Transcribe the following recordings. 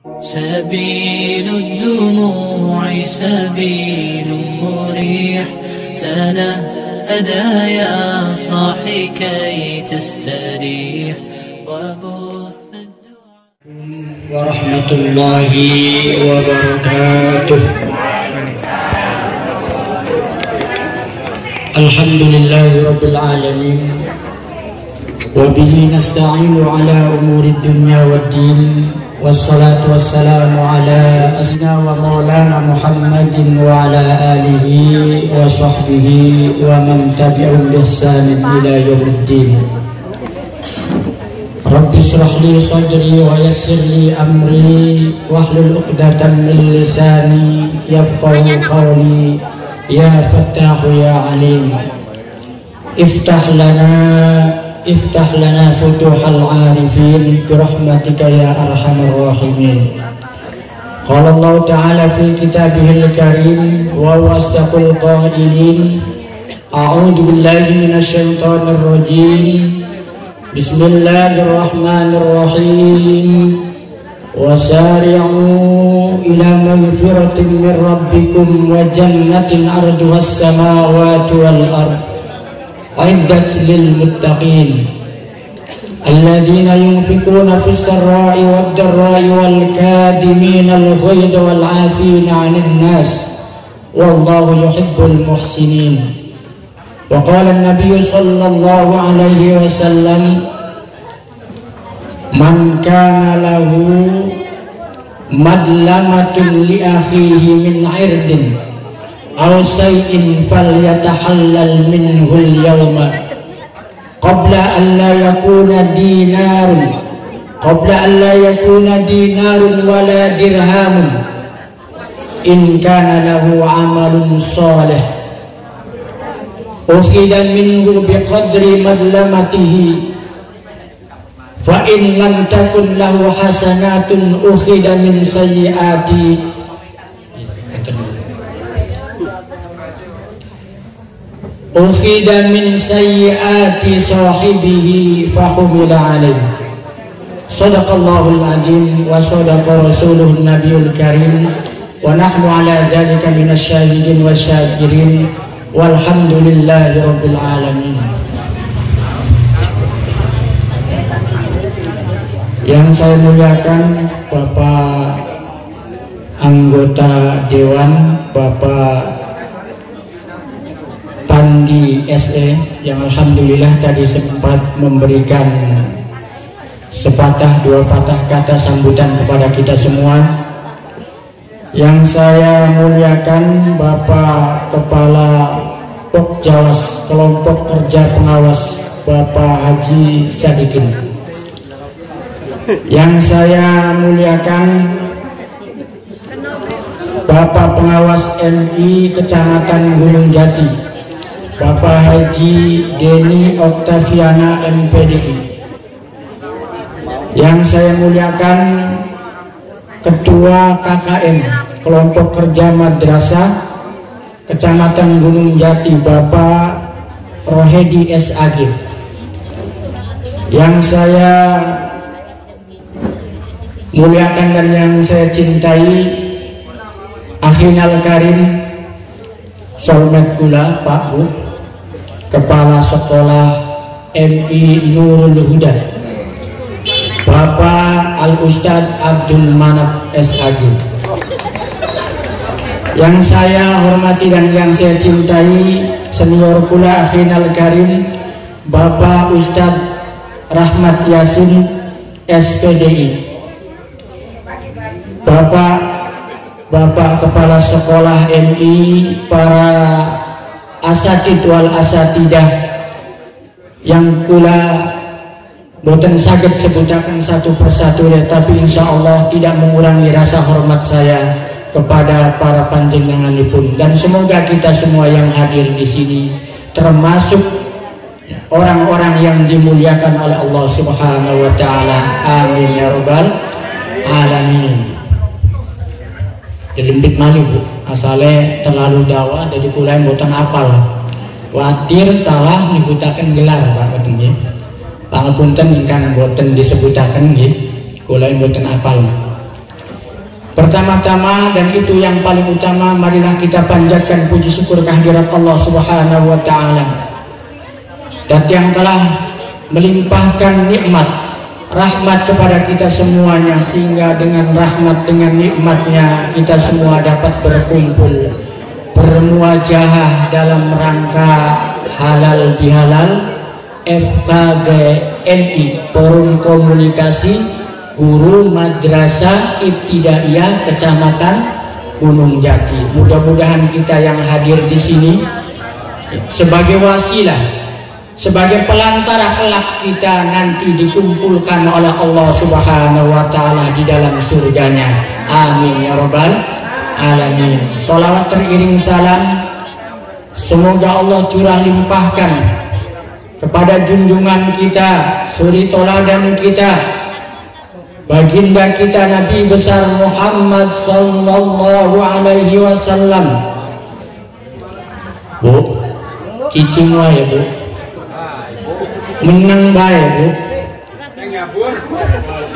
سبيل الدموع سبيل مريح تنهدى يا صاحي كي تستريح وبث ورحمة الله وبركاته. الحمد لله رب العالمين وبه نستعين على أمور الدنيا والدين والصلاة والسلام على أسنا ومولانا محمد وعلى آله وصحبه ومن تبعهم بإحسان إلى يوم الدين. رب اشرح لي صدري ويسر لي أمري واحلل عقدة من لساني يفقه قولي يا فتاح يا عليم افتح لنا فتوح العارفين برحمتك يا أرحم الراحمين. قال الله تعالى في كتابه الكريم وهو أصدق القائلين أعوذ بالله من الشيطان الرجيم بسم الله الرحمن الرحيم وسارعوا إلى مغفرة من ربكم وجنة عرضها السماوات والأرض أعدت للمتقين الذين ينفقون في السراء والضراء والكاظمين الغيظ والعافين عن الناس والله يحب المحسنين. وقال النبي صلى الله عليه وسلم من كان له مظلمة لأخيه من عرض أو شيء فليتحلل منه اليوم قبل أن لا يكون دينار ولا درهم إن كان له عمل صالح أخذ منه بقدر مظلمته فإن لم تكن له حسنات أخذ من سيئات صاحبه فحمل عليه. صدق الله العظيم وصدق رسوله النبي الكريم ونحن على ذلك من الشاهدين والشاكرين والحمد لله رب العالمين. Yang saya muliakan Bapak anggota Dewan, Bapak Pandi SE yang alhamdulillah tadi sempat memberikan sepatah dua patah kata sambutan kepada kita semua. Yang saya muliakan Bapak Kepala Pokjawas Kelompok Kerja Pengawas Bapak Haji Sadikin. Yang saya muliakan Bapak Pengawas MI Kecamatan Gunung Jati Bapak Haji Deni Oktaviana MPDI. Yang saya muliakan Ketua KKM Kelompok Kerja Madrasah Kecamatan Gunung Jati Bapak Rohedi SAG. Yang saya muliakan dan yang saya cintai Akhinal Karim Solmed Gula Pak Bu Kepala Sekolah MI Nurul Huda Bapak Al-Ustadz Abdul Manap SAG. Yang saya hormati dan yang saya cintai senior pula Akhinal Karim Bapak Ustadz Rahmat Yasin SPDI, Bapak Kepala Sekolah MI, para asatid wal asatidah yang kula boten saged sebutaken satu persatu ya, tapi insya Allah tidak mengurangi rasa hormat saya kepada para panjenenganipun, dan semoga kita semua yang hadir di sini termasuk orang-orang yang dimuliakan oleh Allah Subhanahu wa taala. Amin ya rabbal alamin. Jelembit mali Bu, asale terlalu dawa jadi kula mboten apal. Kuatir salah nyebutaken gelar Pak nggih. Pangapunten ingkang mboten disebutaken nggih, kula mboten apal. Pertama-tama dan itu yang paling utama, marilah kita panjatkan puji syukur kehadirat Allah Subhanahu wa taala, dan yang telah melimpahkan nikmat rahmat kepada kita semuanya, sehingga dengan rahmat, dengan nikmatnya kita semua dapat berkumpul bermuajahah dalam rangka halal bihalal FKGMI, Forum Komunikasi Guru Madrasah Ibtidaiyah Kecamatan Gunung Jati. Mudah-mudahan kita yang hadir di sini sebagai wasilah, sebagai pelantara kelak kita nanti dikumpulkan oleh Allah Subhanahu wa taala di dalam surganya. Amin ya rabbal alamin. Salawat teriring salam semoga Allah curah limpahkan kepada junjungan kita, suri toladan kita, baginda kita Nabi besar Muhammad sallallahu alaihi wasallam. Bu, cicing wae Bu, menang bae Bu.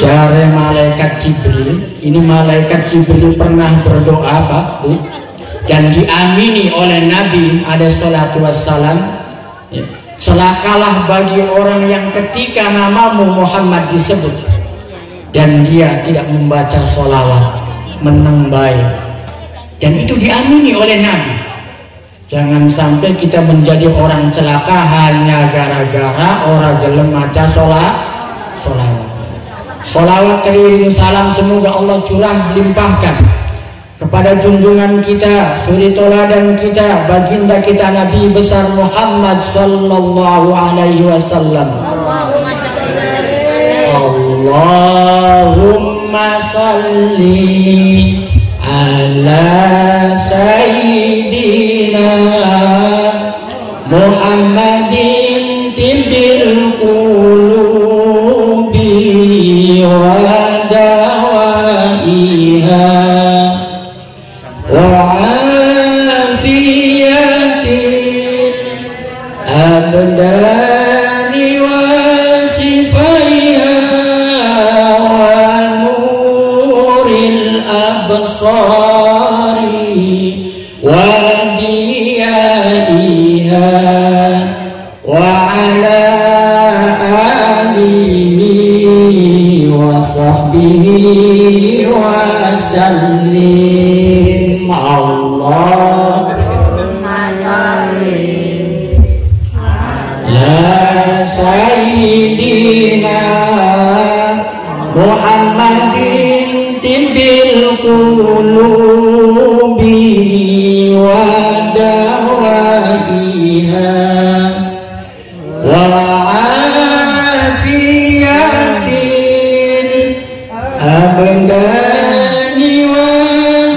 Jare malaikat Jibril, ini malaikat Jibril pernah berdoa Pak Bu, dan diamini oleh Nabi alaihi salatu wassalam. Celakalah bagi orang yang ketika namamu Muhammad disebut dan dia tidak membaca sholawat, menang baik. Dan itu diamini oleh Nabi. Jangan sampai kita menjadi orang celaka hanya gara-gara orang gelem maca sholawat. Sholawat teriring salam semoga Allah curah limpahkan kepada junjungan kita, suri toladan kita, baginda kita Nabi besar Muhammad sallallahu alaihi wasallam. Allahumma salli ala sayyidina Muhammadin tibbil qulubi wa dawaiha wa afiyatil abdani wa sifaiha absari wa diyaiha wa ala alihi wa sahbihi wa sallim. Allahumma salli ala sayyidina Muhammadin tibbil qulubi wa dawaiha wa afiyatil abdani wa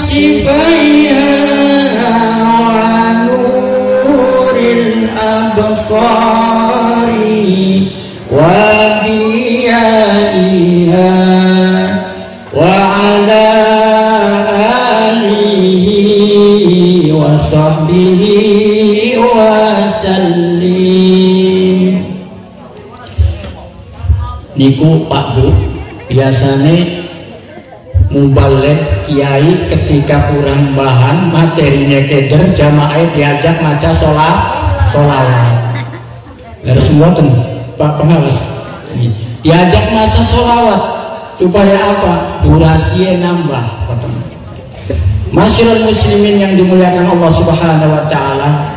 sifaiha wa nuril absari wa diyaiha wa ala alihi wa sahbihi wa sallim. Niku Pak Bu, biasanya mubalek kiai ketika kurang bahan materinya keder, jamaah diajak maca sholawat. Harus ngoten Pak Pengawas, diajak maca sholawat supaya apa? Durasinya nambah. Masyarul muslimin yang dimuliakan Allah Subhanahu wa taala,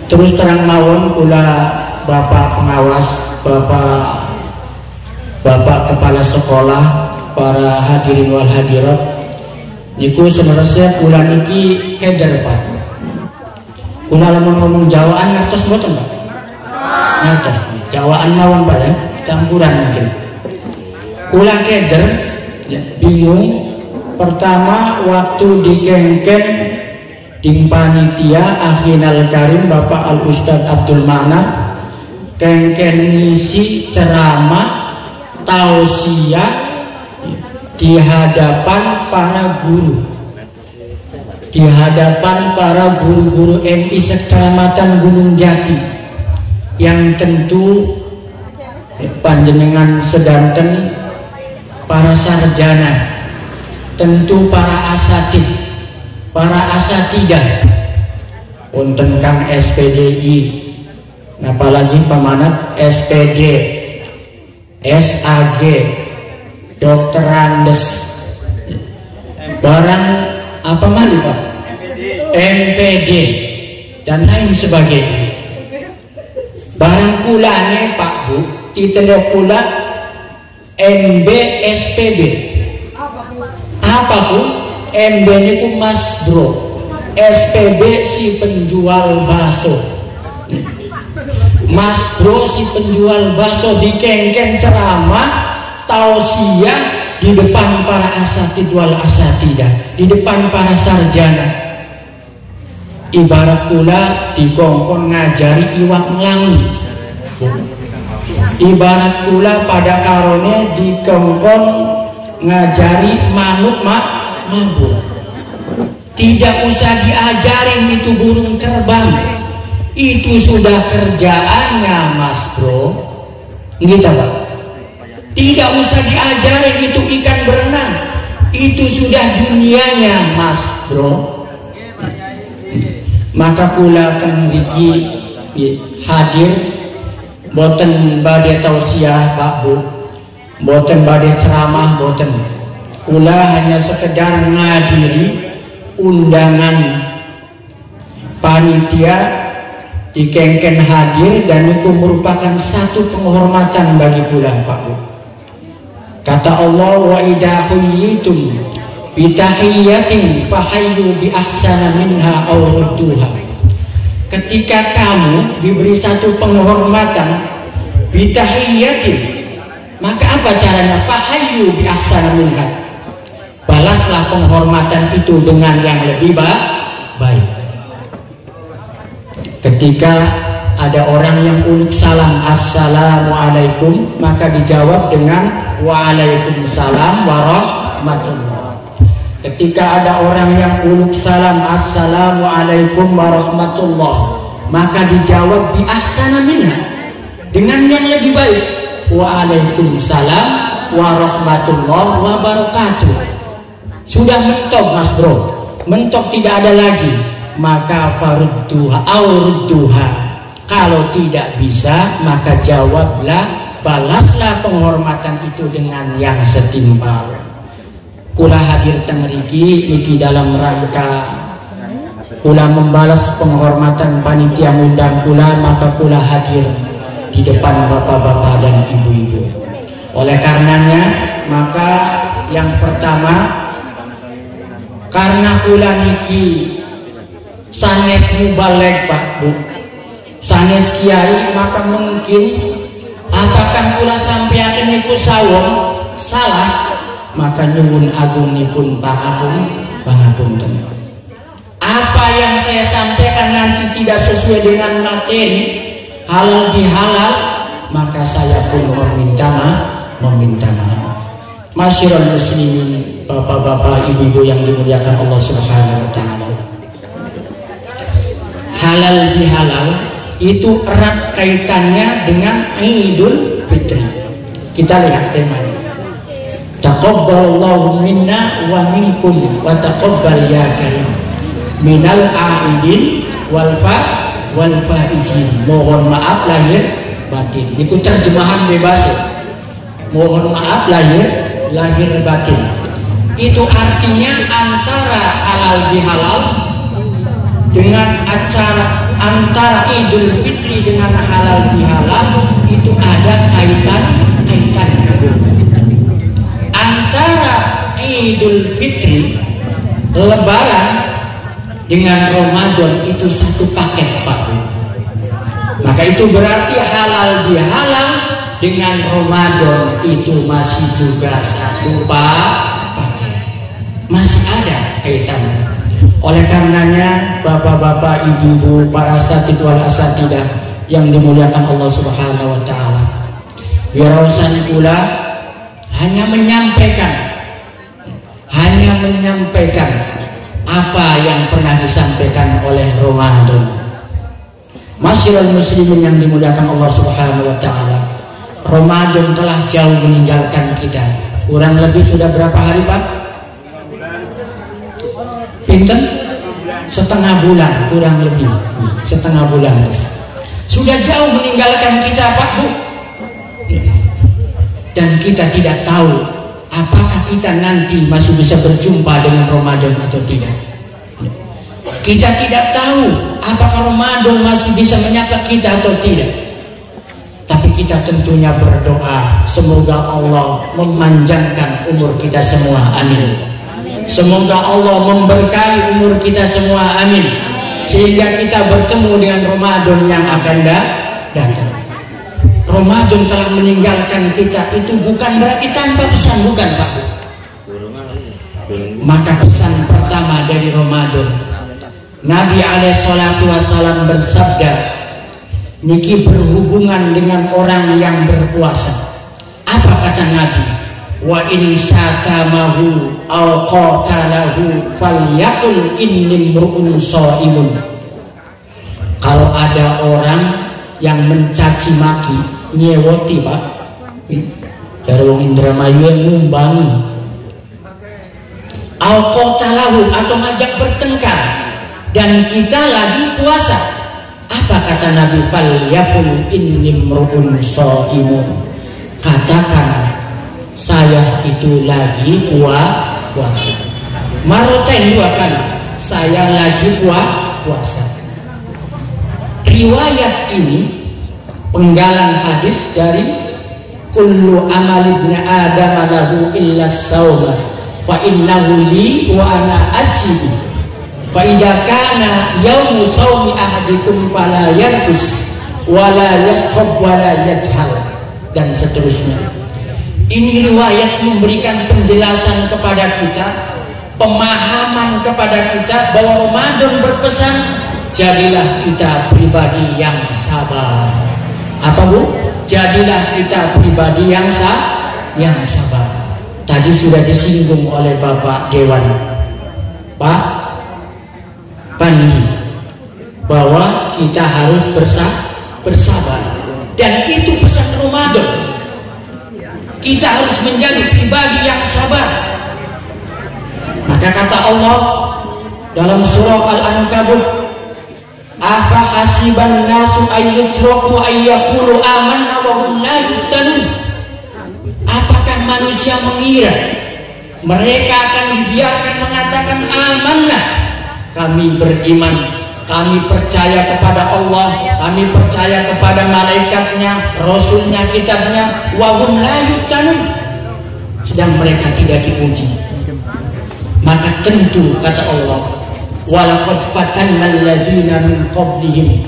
terus terang mawon kula Bapak Pengawas, Bapak Kepala Sekolah, para hadirin wal hadirat, niku sebenarnya kula niki keder Pak. Kula lamun ngomong Jawaan ngertos mboten Pak? Ngertos. Jawaan mawon Pak ya, campuran mungkin. Kula keder, ya, bingung. Pertama waktu dikengken di panitia Akhinal Karim Bapak Al Ustadz Abdul Manaf kengken ngisi ceramah tausiah di hadapan para guru, di hadapan para guru-guru MI Kecamatan Gunung Jati, yang tentu panjenengan sedanten para sarjana, tentu para asatid, para asatidah, wonten kang SPDI, apalagi pemanat SPD, SAG, Dokter Andes, barang apa mali Pak? MPD dan lain sebagainya. Barang kulane Pak Bu, titelo kula MB SPB. Apa Bu? MB niku Mas Bro, SPB si penjual bakso. Mas Bro si penjual bakso dikengken ceramah tausiah di depan para asatid wal asatidah, di depan para sarjana. Ibarat pula dikongkon ngajari iwak melangi. Ibarat pula pada karone dikongkon ngajari manuk mabuk. Tidak usah diajarin itu burung terbang. Itu sudah kerjaannya Mas Bro. Gitu Pak. Tidak usah diajarin itu ikan berenang. Itu sudah dunianya Mas Bro. Maka pula teng mriki hadir boten badhe tausiah Pak Bu, boten badhe ceramah, boten. Kula hanya sekedar ngadiri undangan panitia dikengken hadir, dan itu merupakan satu penghormatan bagi kula Pak Bu. Kata Allah, wa idza huyyitum bitahiyyatin fahayyu bi ahsana minha aw rudduha. Ketika kamu diberi satu penghormatan bitahiyyatin, maka apa caranya? Fahayyu bi ahsana minha. Balaslah penghormatan itu dengan yang lebih baik. Ketika ada orang yang uluk salam assalamualaikum, maka dijawab dengan waalaikumsalam warahmatullah. Ketika ada orang yang uluk salam assalamualaikum warahmatullah, maka dijawab bi ahsana minha, dengan yang lebih baik, waalaikumsalam warahmatullahi wabarakatuh. Sudah mentok Mas Bro, mentok tidak ada lagi, maka farudduha aurudduha. Kalau tidak bisa, maka jawablah, balaslah penghormatan itu dengan yang setimpal. Kula hadir teng mriki niki dalam rangka kula membalas penghormatan panitia ngundang kula, maka kula hadir di depan bapak-bapak dan ibu-ibu. Oleh karenanya, maka yang pertama, karena kula niki sanes mubaleg Pak Bu, sanes kiai, maka mungkin apakah kula sampeyan niku sawon salah, maka nyuwun agungipun pangapunten. Apa yang saya sampaikan nanti tidak sesuai dengan materi, halal bihalal, maka saya pun meminta maaf. Masyiral muslimin, bapak-bapak, ibu-ibu yang dimuliakan Allah Subhanahu wa taala. Halal bihalal itu erat kaitannya dengan Idul Fitri. Kita lihat temanya. Taqabbalallahu minna wa minkum wa taqabbal ya karim minal aidin wal faizin. Mohon maaf lahir batin. Itu terjemahan bebas ya. Mohon maaf lahir batin. Itu artinya antara halal bihalal dengan acara antara Idul Fitri dengan halal bihalal itu ada kaitannya. Antara Idul Fitri, Lebaran dengan Ramadan itu satu paket Pak. Maka itu berarti halal bihalal dengan Ramadan itu masih juga satu paket. Masih ada kaitannya. Oleh karenanya, bapak-bapak, ibu-ibu, para asatid wal asatidah yang dimuliakan Allah Subhanahu wa taala, wirausan pula hanya menyampaikan apa yang pernah disampaikan oleh Ramadan. Masyiral muslimin yang dimuliakan Allah Subhanahu wa taala, Ramadan telah jauh meninggalkan kita. Kurang lebih sudah berapa hari Pak? Pinten? Setengah bulan kurang lebih, setengah bulan Mas. Sudah jauh meninggalkan kita Pak Bu. Dan kita tidak tahu apakah kita nanti masih bisa berjumpa dengan Ramadan atau tidak. Kita tidak tahu apakah Ramadan masih bisa menyapa kita atau tidak. Tapi kita tentunya berdoa semoga Allah memanjangkan umur kita semua, amin. Semoga Allah memberkahi umur kita semua, amin. Sehingga kita bertemu dengan Ramadan yang akan datang. Ramadan telah meninggalkan kita, itu bukan berarti tanpa pesan, bukan Pak. Maka pesan pertama dari Ramadan, Nabi SAW bersabda, niki berhubungan dengan orang yang berpuasa. Apa kata Nabi? Wa in satamahu aw qatalahu falyaqul inni mru'un shaimun. Kalau ada orang yang mencaci maki, nyewoti Pak, cara wong Indramayu yang ngumbangi, aw qatalahu atau ngajak bertengkar, dan kita lagi puasa. Apa kata Nabi? Falyaqul inni mru'un shaimun. Katakan saya itu lagi puasa. Marotain 2 kali. Saya lagi puasa. Riwayat ini penggalan hadis dari kullu amal ibn adam lahu illa as-sawma fa innahu li wa ana asibu fa idza kana yaumu sawmi ahadikum fala yarfus wala yaskhab wala yajhal, dan seterusnya. Ini riwayat memberikan penjelasan kepada kita, pemahaman kepada kita bahwa Ramadan berpesan, jadilah kita pribadi yang sabar. Apa Bu? Jadilah kita pribadi yang sabar. Tadi sudah disinggung oleh Bapak Dewan, Pak Pandi, bahwa kita harus bersabar. Dan itu pesan Ramadan. Kita harus menjadi pribadi yang sabar. Maka kata Allah dalam surah Al-Ankabut, afa hasiban nasu ayyutraku ayyaqulu amanna wa hum la yuftanun. Apakah manusia mengira mereka akan dibiarkan mengatakan amanah, kami beriman, kami percaya kepada Allah, kami percaya kepada malaikatnya, rasulnya, kitabnya, wa hum la yuftanun, sedang mereka tidak diuji. Maka tentu kata Allah, walaqad fatanna alladziina min qablihim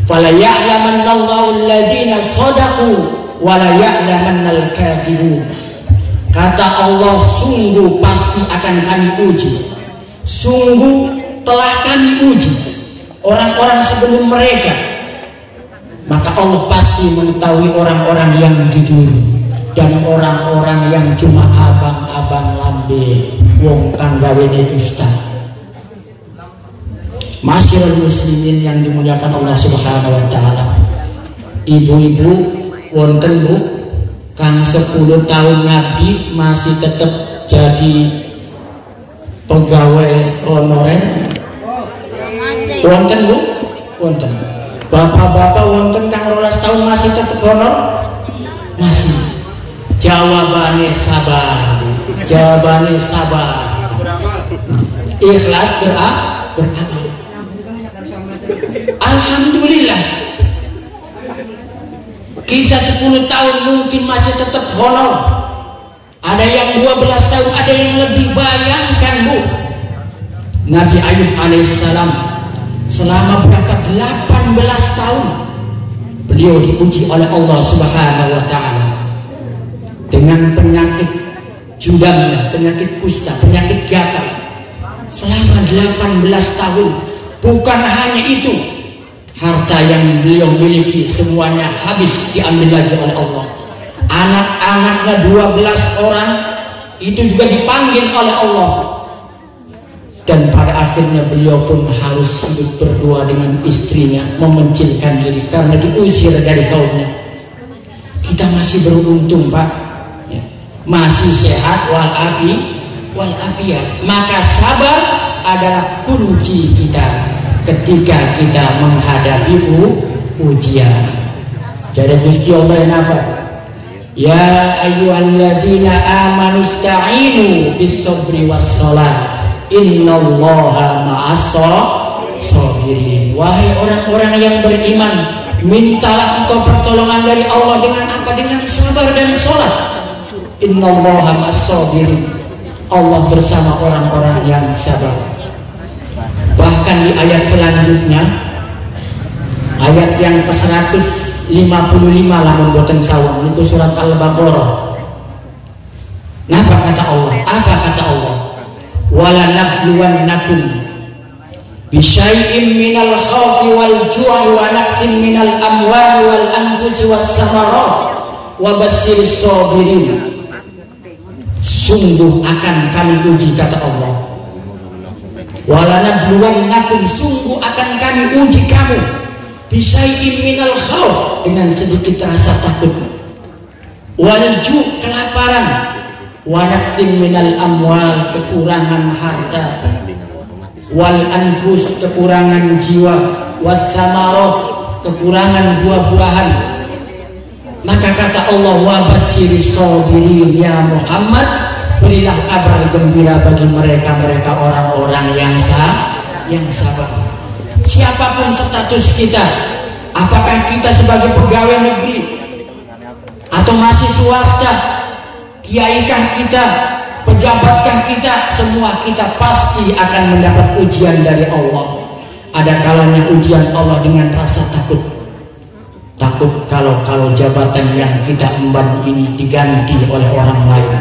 fala ya'lamanna Allahu alladziina shadaqu wa la ya'lamanna al-kadzibun. Kata Allah, sungguh pasti akan kami uji, sungguh telah kami uji orang-orang sebelum mereka. Maka Allah pasti mengetahui orang-orang yang jujur dan orang-orang yang cuma abang-abang lambe wong kang gawene dusta. Masyarul muslimin yang dimuliakan Allah Subhanahu wa taala. Ibu-ibu wonten Bu kang 10 tahun ngabdi masih tetap jadi pegawai honorer. Wonten Bu? Wonten. Bapak-bapak wonten kang 12 tahun masih tetap honor? Masih. Jawabannya sabar. Jawabannya sabar. Ikhlas beramal. Alhamdulillah. Kita 10 tahun mungkin masih tetap honor. Ada yang 12 tahun, ada yang lebih. Bayangkan Bu, Nabi Ayub alaihissalam selama berapa? 18 tahun beliau diuji oleh Allah Subhanahu wa taala dengan penyakit judam, penyakit kusta, penyakit gatal. Selama 18 tahun. Bukan hanya itu, harta yang beliau miliki semuanya habis, diambil lagi oleh Allah. Anak-anaknya 12 orang itu juga dipanggil oleh Allah. Dan pada akhirnya beliau pun harus hidup berdua dengan istrinya, memencilkan diri karena diusir dari kaumnya. Kita masih beruntung Pak, masih sehat walafiat, wal afiyah. Maka sabar adalah kunci kita ketika kita menghadapi ujian. Jadi Gusti Allah yang nafas, ya ayyuhalladzina amanu ista'inu bis-sabri was-shalah innallaha ma'as-sabirin. Wahai orang-orang yang beriman, mintalah engkau pertolongan dari Allah dengan apa? Dengan sabar dan sholat. Innallaha ma'as-sabirin. Allah bersama orang-orang yang sabar. Bahkan di ayat selanjutnya, ayat yang ke-155 lamun boten sawang itu surat Al-Baqarah. Apa kata Allah? Apa kata Allah? Wala nabluwannakum bisyai'in minal khawfi wal ju'i wa naqsin minal amwali wal anfusi was samarat wa basyiris sabirin. Sungguh akan kami uji, kata Allah. Wala nabluwannakum, sungguh akan kami uji kamu bisyai'in minal khawf, dengan sedikit rasa takut, wal ju', kelaparan, wa naqsin minal amwal, kekurangan harta, wal anfus, kekurangan jiwa, was samarat, kekurangan buah-buahan. Maka kata Allah, wa basyiris sabirin, ya Muhammad, berilah kabar gembira bagi mereka orang-orang yang sabar. Siapapun status kita, apakah kita sebagai pegawai negeri atau masih swasta, kiaikah kita, pejabatkah kita, semua kita pasti akan mendapat ujian dari Allah. Ada kalanya ujian Allah dengan rasa takut. Takut kalau jabatan yang kita emban ini diganti oleh orang lain.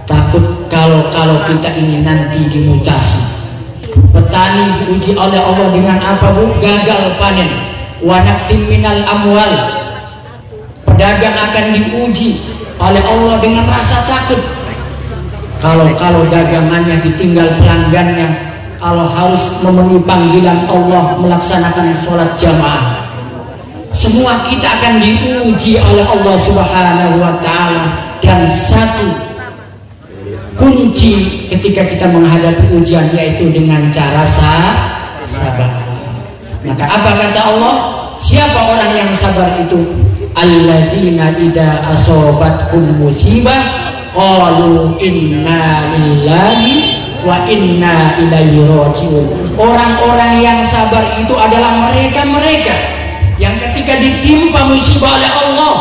Takut kalau kita ini nanti dimutasi. Petani diuji oleh Allah dengan apa, Bu? Gagal panen. Wa naqsim minal amwal. Pedagang akan diuji oleh Allah dengan rasa takut. Kalau dagangannya ditinggal pelanggannya, kalau harus memenuhi panggilan Allah melaksanakan sholat jamaah, semua kita akan diuji oleh Allah Subhanahu wa ta'ala. Dan satu kunci ketika kita menghadapi ujian, yaitu dengan cara sabar. Maka apa kata Allah? Siapa orang yang sabar itu? Alladzina idza asobatkum musibah qalu inna lillahi wa inna ilaihi rajiun. Orang-orang yang sabar itu adalah mereka yang ketika ditimpa musibah oleh Allah,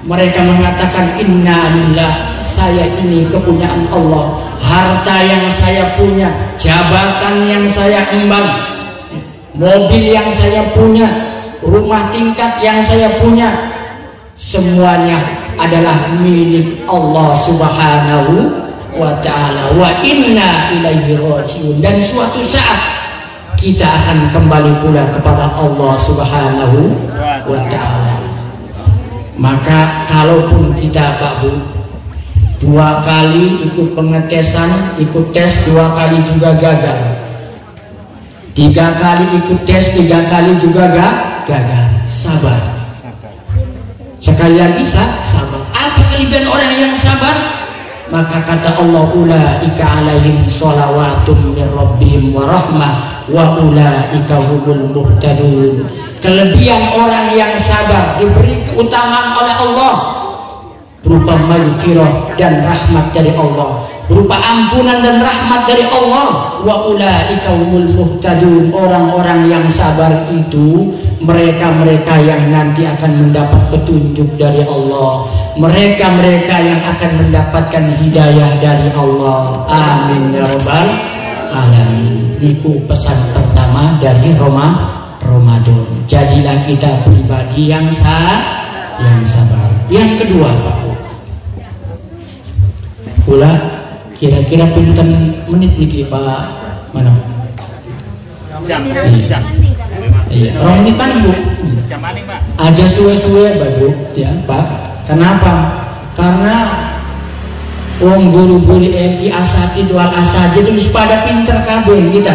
mereka mengatakan inna lillah, saya ini kepunyaan Allah. Harta yang saya punya, jabatan yang saya emban, mobil yang saya punya, rumah tingkat yang saya punya, semuanya adalah milik Allah Subhanahu wa ta'ala. Wa inna ilaihi rajiun. Dan suatu saat kita akan kembali pula kepada Allah Subhanahu wa ta'ala. Maka kalaupun kita, Pak Bu, 2 kali ikut pengetesan, ikut tes 2 kali juga gagal, 3 kali ikut tes 3 kali juga gagal, sabar. Sekali lagi sabar. Apa kelebihan orang yang sabar? Maka kata Allah, ulaika alaihim sholawatun min rabbihim wa rahmah wa ulaika humul muhtadun. Kelebihan orang yang sabar diberi keutamaan oleh Allah berupa maghfirah dan rahmat dari Allah, berupa ampunan dan rahmat dari Allah. Wa ulaika humul muhtadun. Orang-orang yang sabar itu mereka yang nanti akan mendapat petunjuk dari Allah, mereka yang akan mendapatkan hidayah dari Allah. Amin ya rabbal alamin. Niku pesan pertama dari Ramadan. Jadilah kita pribadi yang sabar. Yang kedua, Pak, pula kira-kira pinten menit niki Pak? Mana? Jam. Iya, orang menit paling Bu. Jam maning Pak. Aja suwe-suwe Bu, ya Pak. Kenapa? Karena wong guru-guru MI asatid wal asatid itu pada pinter kabeh kita.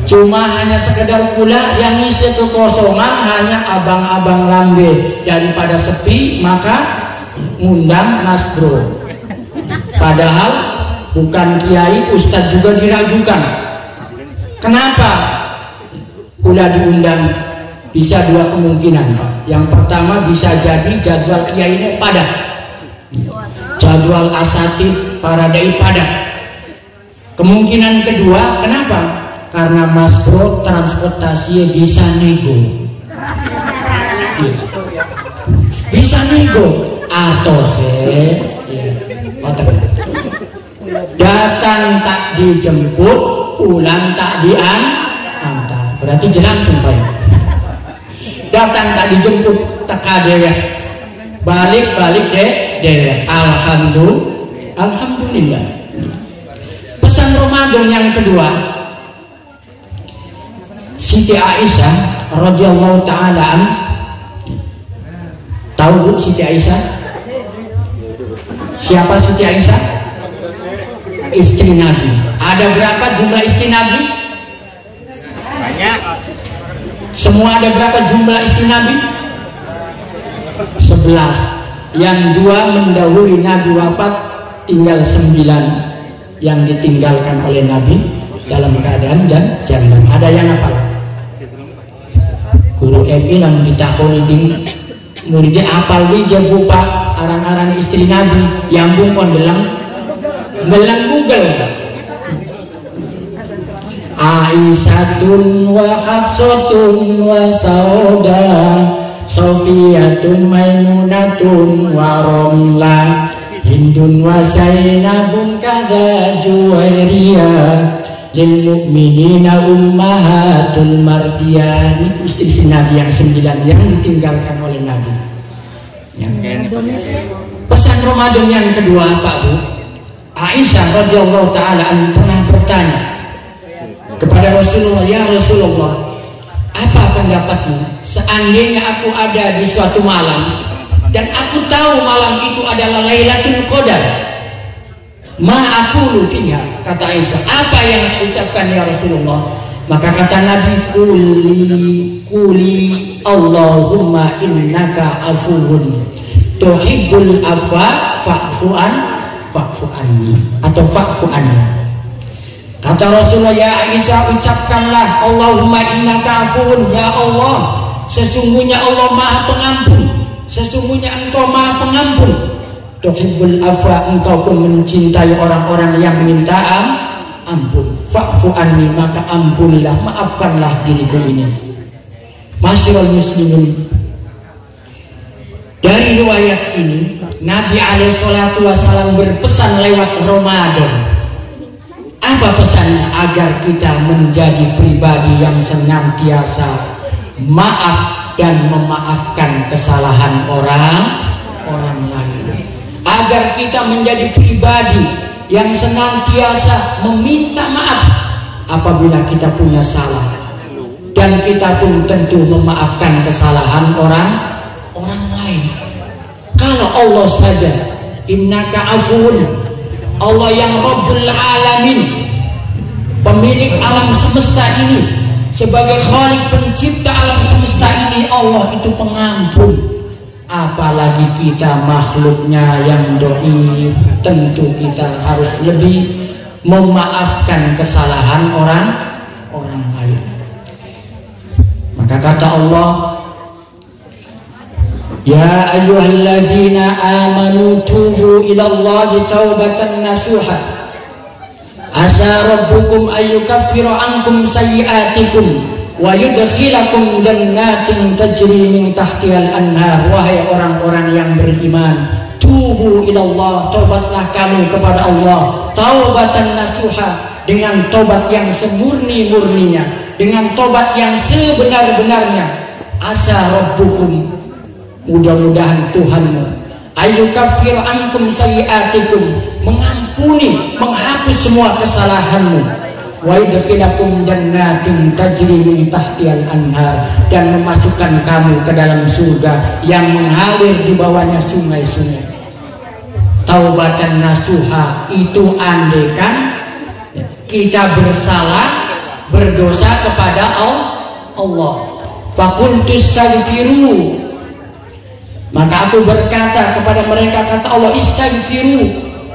Cuma hanya sekedar pula yang ngisi kekosongan hanya abang-abang lambe. Daripada sepi maka ngundang Mas Bro. Padahal bukan kiai, ustadz juga diragukan. Kenapa? Kula diundang, bisa dua kemungkinan Pak. Yang pertama bisa jadi jadwal kiai ini padat, jadwal asatid para dai padat. Kemungkinan kedua, kenapa? Karena Mas Bro transportasi bisa nego, bisa nego atau datang tak dijemput, pulang tak diantar. Berarti jelangkung Pak. Datang tak dijemput teka dewek, balik dewek. Alhamdulillah. Pesan Ramadan yang kedua, Siti Aisyah radhiyallahu taala tahu Bu Siti Aisyah? Siapa Siti Aisyah? Istri Nabi. Ada berapa jumlah istri Nabi? Banyak. Semua ada berapa jumlah istri Nabi? 11. Yang 2 mendahului Nabi wafat, tinggal 9 yang ditinggalkan oleh Nabi dalam keadaan janda. Ada yang apa? Guru MI namun ditakoni ding muridnya apal wi jago Pak aran-aran istri Nabi yang bungkon delang Google. Aisyatun wa Hafsatun wa Sauda, Sofiyatun Maimunatun wa Romla, Hindun wa Zainabun kadza Juwairiyah, lil mu'minina ummahatul mardiyah. Ini istri Nabi yang 9 yang ditinggalkan oleh Nabi. Pesan Ramadan yang kedua Pak Bu, Aisyah radhiyallahu taala pernah bertanya kepada Rasulullah, ya Rasulullah, apa pendapatmu seandainya aku ada di suatu malam dan aku tahu malam itu adalah Lailatul Qadar, ma aqulu fiha, kata Aisyah, apa yang saya ucapkan ya Rasulullah? Maka kata Nabi, kuli Allahumma innaka afuwun tuhibbul afwa fa'fu anni atau fa'fu anni. Kata Rasulullah, ya Aisyah, ucapkanlah Allahumma innaka afuwun, ya Allah, sesungguhnya Allah Maha Pengampun, sesungguhnya Engkau Maha Pengampun. Tuhibbul afwa, Engkau pun mencintai orang-orang yang minta ampun. Fa'fu anni, maka ampunilah, maafkanlah diriku ini. Masyarul muslimin, dari riwayat ini Nabi SAW berpesan lewat Ramadan. Apa pesannya? Agar kita menjadi pribadi yang senantiasa maaf dan memaafkan kesalahan orang lain. Agar kita menjadi pribadi yang senantiasa meminta maaf apabila kita punya salah, dan kita pun tentu memaafkan kesalahan orang lain. Kalau Allah saja, innaka afuwun, Allah yang Rabbul Alamin, pemilik alam semesta ini, sebagai Khalik pencipta alam semesta ini, Allah itu pengampun. Apalagi kita makhluknya yang dhaif, tentu kita harus lebih memaafkan kesalahan orang lain. Maka kata Allah, ya ayyuhalladzina amanu tubu ilallahi taubatan nasuha, asa rabbukum ayyukaffira ankum sayyi'atikum wa yudkhilakum jannatin tajri min tahtihal anhar. Wahai orang-orang yang beriman, tubu ilallah, taubatlah kamu kepada Allah, taubatan nasuha, dengan tobat yang semurni-murninya, dengan tobat yang sebenar-benarnya. Asa rabbukum, mudah-mudahan Tuhanmu, ayyukaffir ankum sayyi'atikum, mengampuni, menghapus semua kesalahanmu, wa yudkhilakum jannatin tajri min tahtihal anhar, dan memasukkan kamu ke dalam surga yang mengalir di bawahnya sungai-sungai. Taubatan nasuha itu andaikan kita bersalah, berdosa kepada Allah. Faqultu astaghfiru, maka aku berkata kepada mereka, kata Allah, istaghfiru,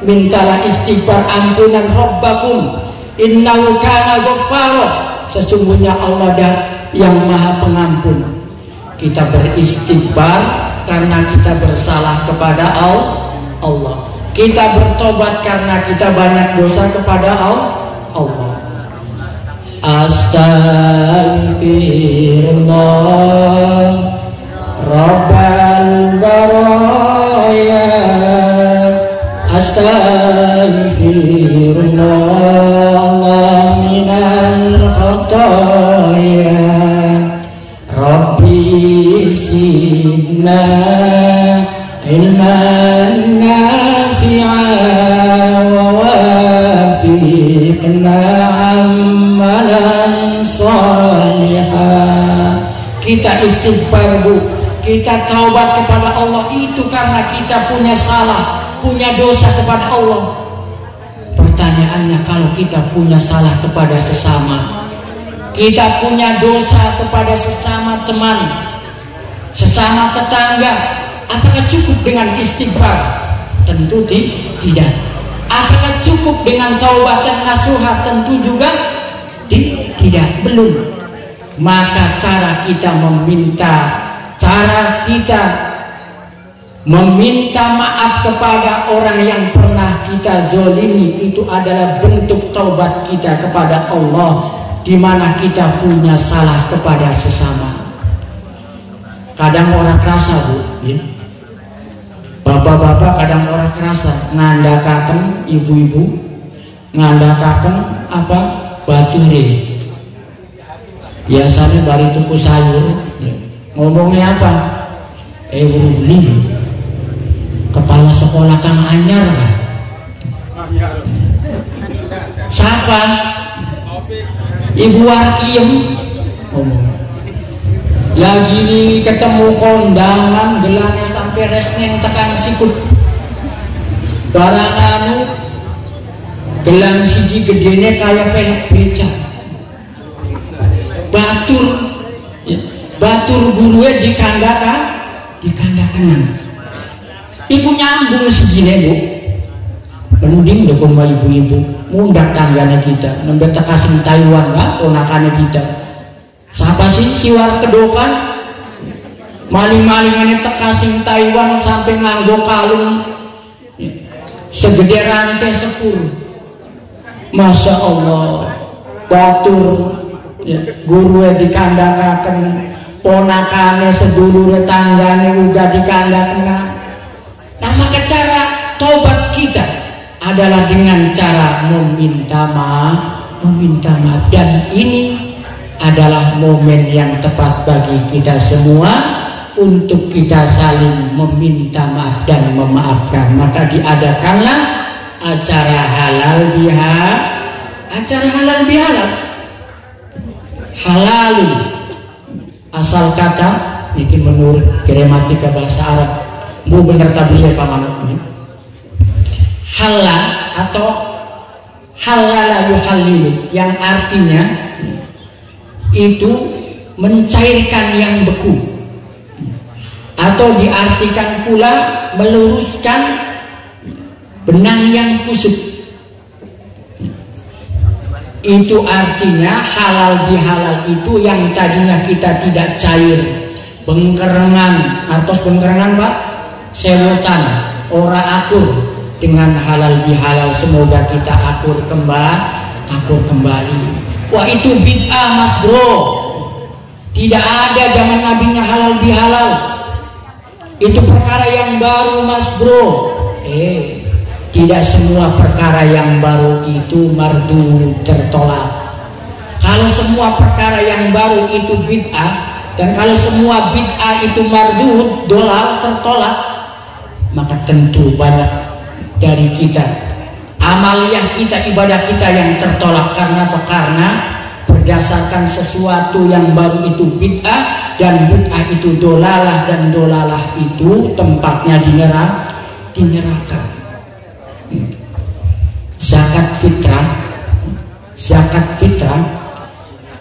mintalah istighfar ampunan Rabbakum innahu kana ghaffara, sesungguhnya Allah yang maha pengampun. Kita beristighfar karena kita bersalah kepada Allah. Kita bertobat karena kita banyak dosa kepada Allah. Astaghfirullah Rabbal baraya, astaghfirullah minal khataya, Rabbi zidna ilman nafi'an wa wafiqna amalan salihah. Kita istighfar, Bu, kita taubat kepada Allah itu karena kita punya salah, punya dosa kepada Allah. Pertanyaannya, kalau kita punya salah kepada sesama, kita punya dosa kepada sesama teman, sesama tetangga, apakah cukup dengan istighfar? Tentu tidak. Apakah cukup dengan taubat dan nasuha? Tentu juga tidak, belum. Maka cara kita meminta maaf kepada orang yang pernah kita zalimi itu adalah bentuk taubat kita kepada Allah, di mana kita punya salah kepada sesama. Kadang orang kerasa, Bu, ya. Bapak-bapak kadang orang kerasa ngandakaken ibu-ibu, ngandakaken apa? Bature. Biasanya bari tuku sayur, ya. Ngomongnya apa? Beli kepala sekolah Kang Anyar kan? Siapa? Ibu Arkiem ngomong. Lagi nih ketemu kondangan gelangnya sampai resneng tekan sikut. Barang anu gelang siji gedene kayak penek beca. Batur gurunya dikandakan. Ibu nyambung segini, Bu. Mending deh sama ibu-ibu mundak tangganya kita, nembet tekasin Taiwan lah, ponakannya kita. Siapa sih siwar kedokan? Maling-malingannya tekasin Taiwan sampai nganggo kalung segede rantai sepur. Masya Allah, batur ya, gurunya dikandakaken, ponakannya sedulure tanggane uga dikandakna. Nah, maka cara tobat kita adalah dengan cara meminta maaf, dan ini adalah momen yang tepat bagi kita semua untuk kita saling meminta maaf dan memaafkan. Maka diadakanlah acara halal bihalal. Halalun asal kata ini menurut gramatika bahasa Arab, bu bener tabiya pamanat ini. Halal atau halala yuhallilu, yang artinya itu mencairkan yang beku, atau diartikan pula meluruskan benang yang kusut. Itu artinya halal bihalal itu yang tadinya kita tidak cair, bengkerengan atau bengkerengan Pak, sewotan, ora akur, dengan halal bihalal semoga kita akur kembali. Wah, itu bid'ah Mas Bro. Tidak ada zaman nabinya halal bihalal. Itu perkara yang baru Mas Bro. Tidak semua perkara yang baru itu mardu tertolak. Kalau semua perkara yang baru itu bid'ah, dan kalau semua bid'ah itu mardu dolal tertolak, maka tentu banyak dari kita, amaliyah kita, ibadah kita yang tertolak. Karena apa? Karena berdasarkan sesuatu yang baru itu bid'ah, dan bid'ah itu dolalah, dan dolalah itu tempatnya di neraka. Zakat fitrah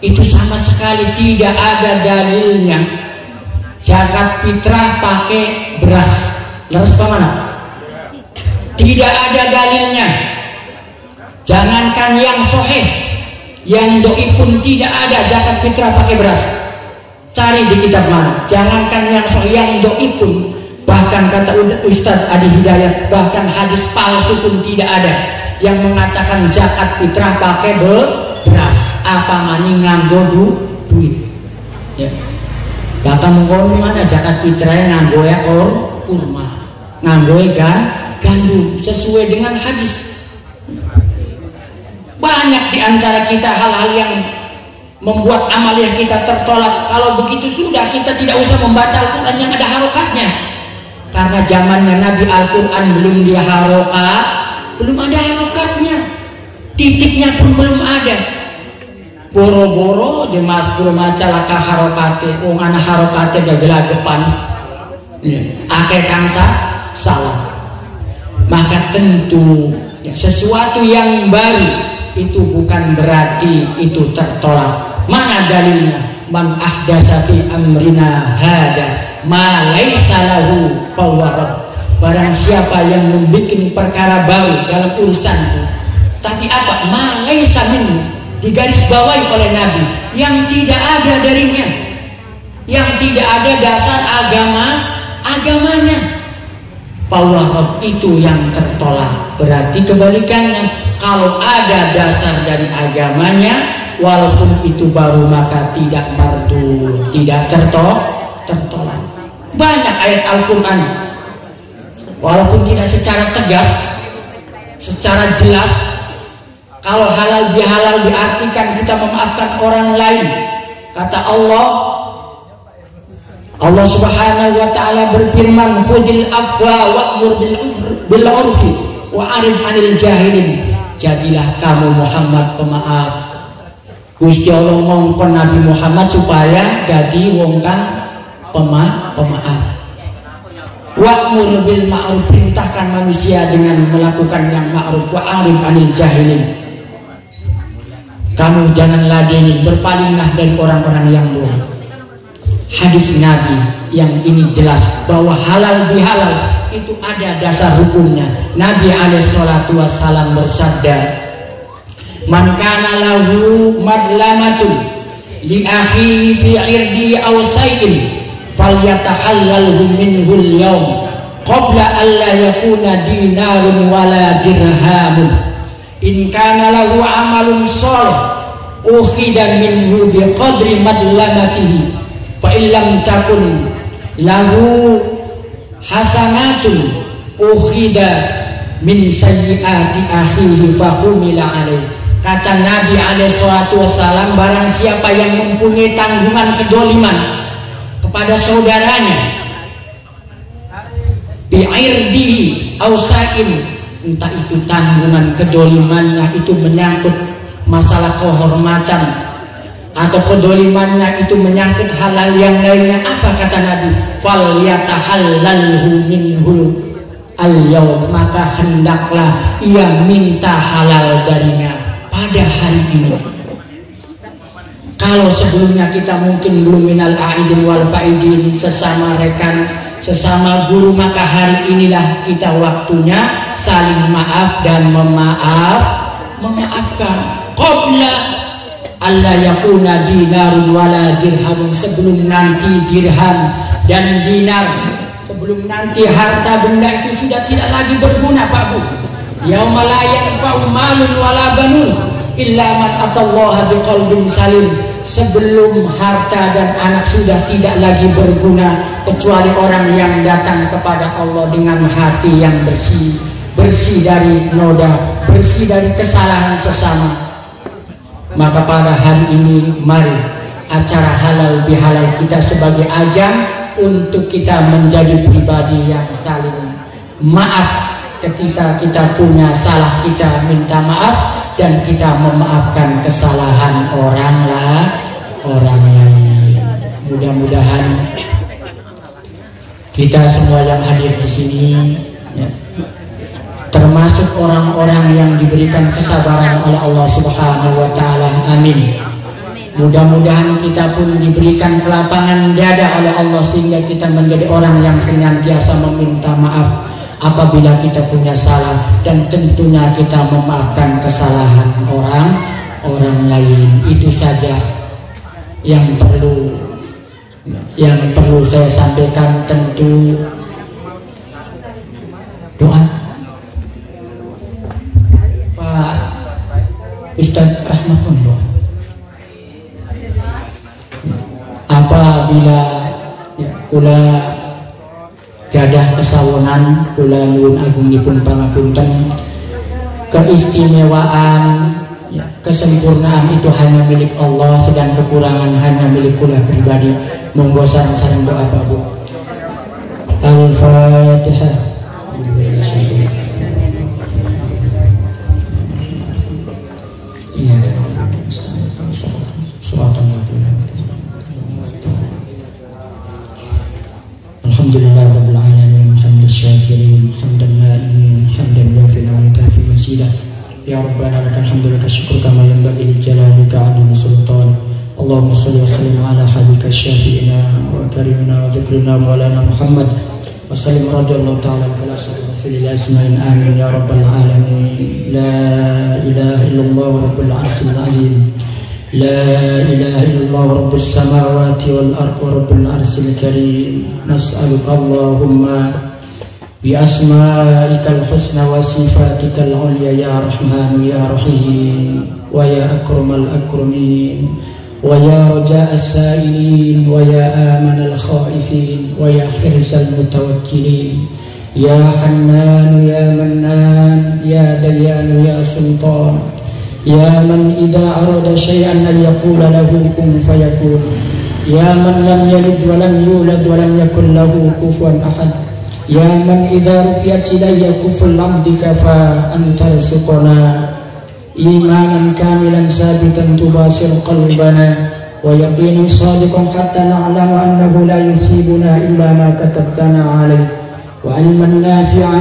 itu sama sekali tidak ada dalilnya. Zakat fitrah pakai beras. Leres kemana? tidak ada dalilnya. Jangankan yang sahih, yang doi pun tidak ada zakat fitrah pakai beras. Cari di kitab mana. Jangankan yang sahih, yang doi pun, bahkan kata Ustadz Adi Hidayat, bahkan hadis palsu pun tidak ada yang mengatakan zakat fitrah pakai beras. Apa mani nganggo duit. Ya. Bahkan mengkono mana zakat fitrah nganggo ya kurma, nganggo gandum sesuai dengan hadis. Banyak di antara kita hal-hal yang membuat amaliah kita tertolak. Kalau begitu sudah kita tidak usah membaca Al-Quran yang ada harokatnya. Karena zamannya Nabi Al-Quran belum dia harokat, belum ada harokatnya, titiknya pun belum ada. Boro-boro jemas guru maca laka harokate, wong ana harokate gagelagepan. Akhir kangsa salah. Maka tentu ya, sesuatu yang baru itu bukan berarti itu tertolak. Mana dalilnya? Man ahdasa fi amrina hada ma laisa lahu fahuwa radd. Barang siapa yang membuat perkara baru dalam urusanku, tapi apa? Ma laisa minhu, digarisbawahi oleh Nabi, yang tidak ada darinya, yang tidak ada dasar agamanya, fahuwa radd, itu yang tertolak. Berarti kebalikannya, kalau ada dasar dari agamanya, walaupun itu baru, maka tidak mardu, tidak tertolak. Banyak ayat Al-Quran, walaupun tidak secara tegas, secara jelas, kalau halal bihalal diartikan kita memaafkan orang lain. Kata Allah Subhanahu wa ta'ala berfirman, khudil afwa wa'mur bil urfi wa'arid 'anil jahilin. Jadilah kamu Muhammad pemaaf. Gusti Allah ngongkon Nabi Muhammad supaya jadi wong kang pemaaf. Wa'mur bil ma'ruf, perintahkan manusia dengan melakukan yang ma'ruf, wa'arid 'anil jahilin. Kamu jangan ladeni, berpalinglah dari orang-orang yang bohong. Hadis Nabi yang ini jelas bahwa halal bihalal itu ada dasar hukumnya. Nabi alaihissalatu wassalam bersabda, man kana lahu madlamatun li akhihi fi irdi aw sayyin falyatahallalhu minhu al-yawm qabla an la yakuna dinarun wala dirhamun. In kana lahu amalun shalih ukhida minhu biqadri madlamatihi fa illam takun lahu hasanatun ukhida min sayyiati akhihi fa humila alaihi. Kata Nabi alaihissalatu wassalam, barang siapa yang mempunyai tanggungan kedoliman kepada saudaranya, bi'irdihi ausain, entah itu tanggungan kedolimannya itu menyangkut masalah kehormatan, atau kedolimannya itu menyangkut halal yang lainnya, apa kata Nabi? Fal yatahallalhu minhu al-yawm, maka hendaklah ia minta halal darinya pada hari ini. Kalau sebelumnya kita mungkin belum minal aidin wal faidin, sesama rekan, sesama guru, maka hari inilah kita waktunya saling maaf dan memaafkan. Qabla Allah yakuna dinarun wala dirhamun, sebelum nanti dirham dan dinar, sebelum nanti harta benda itu sudah tidak lagi berguna, Pak Bu. Yauma la yanfa'u malun wala banun illa man atallaha biqalbin salim. Sebelum harta dan anak sudah tidak lagi berguna kecuali orang yang datang kepada Allah dengan hati yang bersih, bersih dari noda, bersih dari kesalahan sesama. Maka pada hari ini mari acara halal bihalal kita sebagai ajang untuk kita menjadi pribadi yang saling maaf. Ketika kita punya salah, kita minta maaf dan kita memaafkan kesalahan orang lain. Mudah-mudahan kita semua yang hadir di sini ya, termasuk orang-orang yang diberikan kesabaran oleh Allah Subhanahu wa ta'ala. Amin. Mudah-mudahan kita pun diberikan kelapangan dada oleh Allah sehingga kita menjadi orang yang senantiasa meminta maaf apabila kita punya salah, dan tentunya kita memaafkan kesalahan orang lain. Itu saja yang perlu saya sampaikan. Tentu doa Pak Ustadz Rahmatullah, apabila kula gadah kesawonan, kula nyuwun agungipun pangapunten, keistimewaan, kesempurnaan itu hanya milik Allah, sedang kekurangan hanya milik kula pribadi. Monggo sareng-sareng doa Pak Bu. Al-Fatihah. Alhamdulillah rabbil alamin, hamdan syakirin, hamdan na'imin, hamdan wafina wa kafi masidah. Ya Rabbana lakal hamdu lakal syukru kama yanbaghi li jalalika 'azimi sultan. Allahumma shalli wa sallim ala habibika syafi'ina wa karimina wa dhikrina maulana Muhammad wa sallim radhiyallahu ta'ala ala rasulillah isma'in amin ya rabbal alamin. La ilaha illallah rabbul arsyil azim. لا إله إلا الله رب السماوات والأرض ورب العرش الكريم. نسألك اللهم بأسمائك الحسنى وصفاتك العليا يا رحمن يا رحيم ويا أكرم الأكرمين ويا رجاء السائلين ويا آمن الخائفين ويا حرص المتوكلين يا حنان يا منان يا ديان يا سلطان يا من إذا أراد شيئا أن يقول له كن فيكون يا من لم يلد ولم يولد ولم يكن له كفوا أحد يا من إذا رفعت إلي كفر العبد كفى أن ترزقنا إيمانا كاملا ثابتا تباشر قلبنا ويقينا صادقا حتى نعلم أنه لا يصيبنا إلا ما كتبتنا عليه وعلما نافعا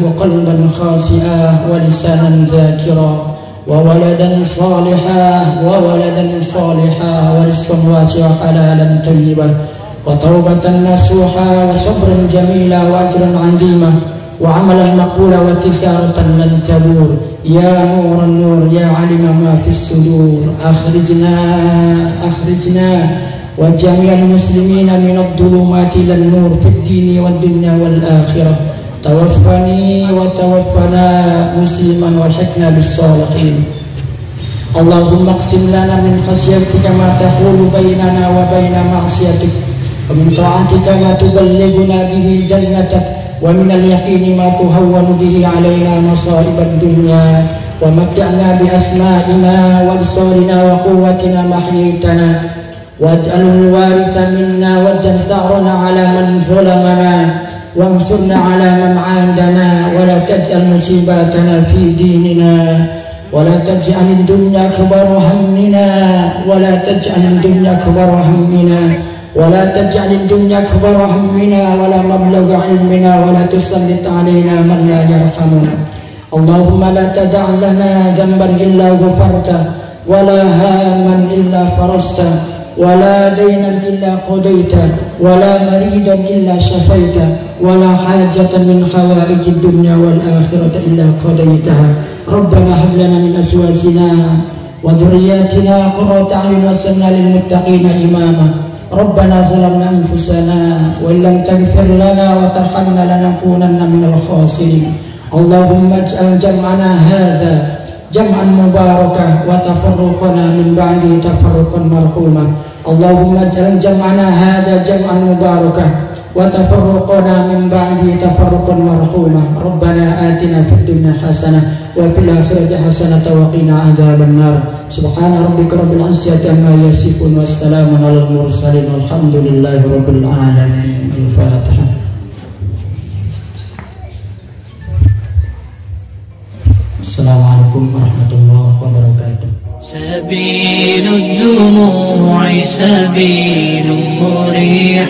وقلبا خاشعا ولسانا ذاكرا وولدا صالحا ورزقا واسعا حلالا طيبا وتوبة نصوحا وصبرا جميلا وأجرا عظيما وعملا مقبولا وتجارة لن تبور يا نور النور يا علم ما في الصدور أخرجنا وجميع المسلمين من الظلمات إلى النور في الدين والدنيا والآخرة توفني وتوفنا مسلما والحقنا بالصالحين اللهم اقسم لنا من خشيتك ما تحول بيننا وبين معصيتك ومن طاعتك ما تبلغنا به جنتك ومن اليقين ما تهون به علينا مصائب الدنيا ومتعنا بأسمائنا وأبصارنا وقوتنا ما أحييتنا واجعل الوارث منا واجعل ثأرنا على من ظلمنا وانصرنا على من عادنا ولا تجعل مصيباتنا في ديننا ولا تجعل الدنيا أكبر همنا ولا تجعل الدنيا أكبر همنا ولا تجعل الدنيا أكبر همنا ولا مبلغ علمنا ولا تسلط علينا من لا يرحمنا اللهم لا تدع لنا ذنبا إلا غفرته ولا هاما إلا فرجته ولا دينا إلا قضيته ولا مريدا إلا شفيته ولا حاجة من حوائج الدنيا والآخرة إلا قضيتها ربنا هب لنا من أزواجنا وذرياتنا قرة أعين واجعلنا للمتقين إماما ربنا ظلمنا أنفسنا وإن لم تغفر لنا وترحمنا لنكونن من الخاسرين اللهم اجعل جمعنا هذا جمعا مباركا وتفرقنا من بعده تفرقا مرحوما اللهم اجعل جمعنا هذا جمعا مباركا وتفرقنا من بعده تفرقا مرحوما ربنا آتنا في الدنيا حسنة وفي الآخرة حسنة وقنا عذاب النار سبحان ربك رب العزة عما يصفون والسلام على المرسلين والحمد لله رب العالمين. الفاتحة. السلام عليكم ورحمة الله وبركاته. سبيل الدموع سبيل مريح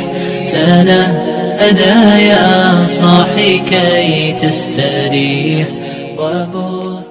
تنهدى يا صاحي كي تستريح وبص